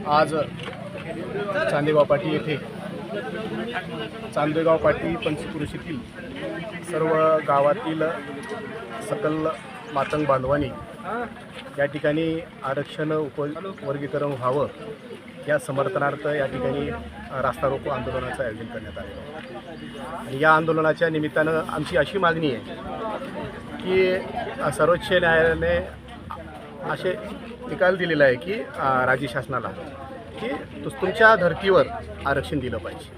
आज चांदेगाव पाटी येथे चांदेगाव पाटी पंचक्रोशीतील सर्व गावातील सकल मातंग बांधवांनी या ठिकाणी आरक्षण उपवर्गीकरण व्हावं या समर्थनार्थ या ठिकाणी रास्ता रोको आंदोलनाचं आयोजन करण्यात आलेलं आहे। आणि या आंदोलनाच्या निमित्तानं आमची अशी मागणी आहे की सर्वोच्च न्यायालयाने असे निकाल दिलेला आहे की राज्य शासनाला की तुमच्या धर्तीवर आरक्षण दिलं पाहिजे।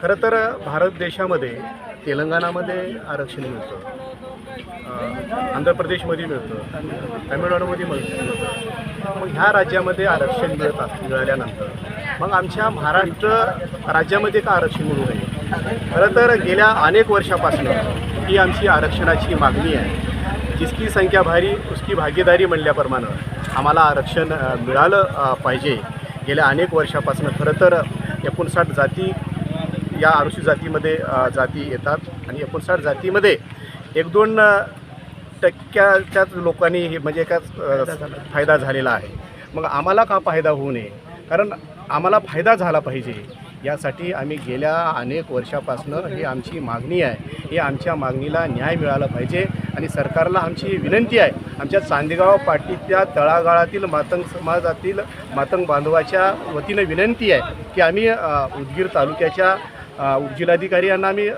खरं तर भारत देशामध्ये तेलंगणामध्ये आरक्षण मिळतं, आंध्र प्रदेशमध्ये मिळतं, तामिळनाडूमध्ये मिळतं। मग ह्या राज्यामध्ये आरक्षण मिळाल्यानंतर मग आमच्या महाराष्ट्र राज्यामध्ये का आरक्षण मिळू नये? खरं तर गेल्या अनेक वर्षापासून ही आमची आरक्षणाची मागणी आहे। जिसकी संख्या भारी उसकी भागीदारी म्हणल्याप्रमाणे आम्हाला आरक्षण मिळालं पाहिजे। गेल्या अनेक वर्षापासून खरं तर 59 जाती या अनुसूचित जातीमध्ये जाती येतात आणि 59 जातीमध्ये 1-2% लोकांनी हे म्हणजे का फायदा झालेला आहे। मग आम्हाला का फायदा होऊ नये? कारण आम्हाला फायदा झाला पाहिजे यासाठी आम्ही गेल्या अनेक वर्षापासून ही आमची मागणी आहे। ही आमच्या मागणीला न्याय मिळाला पाहिजे आणि सरकारला आमची विनंती आहे, आमच्या चांदेगाव पाटीच्या तळागाळातील मातंग समाजातील मातंग बांधवाच्या वतीनं विनंती आहे की आम्ही उदगीर तालुक्याच्या उपजिल्हाधिकारी यांना आम्ही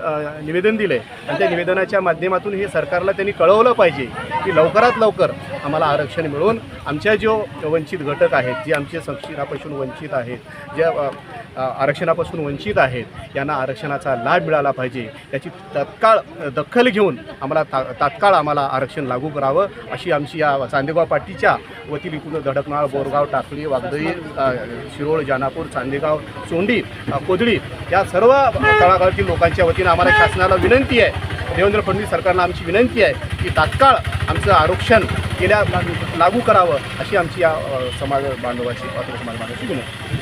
निवेदन दिलं आहे आणि त्या निवेदनाच्या माध्यमातून हे सरकारला त्यांनी कळवलं पाहिजे की लवकरात लवकर आम्हाला आरक्षण मिळून आमच्या जो वंचित घटक आहेत, जे आमचे संरक्षणापासून वंचित आहेत, ज्या आरक्षणापासून वंचित आहेत, यांना आरक्षणाचा लाभ मिळाला पाहिजे। याची तत्काळ दखल घेऊन तात्काळ आम्हाला आरक्षण लागू करावं अशी आमची या चांदेगाव पाटीच्या वतीने इकडून धडकनाळ, बोरगाव, टाकळी, वागदई, शिरोळ, जानापूर, चांदेगाव, सोंडी, कोदळी या सर्व तळागाळातील लोकांच्या वतीनं आम्हाला शासनाला विनंती आहे, देवेंद्र फडणवीस सरकारला आमची विनंती आहे की तात्काळ आमचं आरक्षण लागू करावं अशी आमची या समाज बांधवाची पात्र समाज बांधवाची विनंती।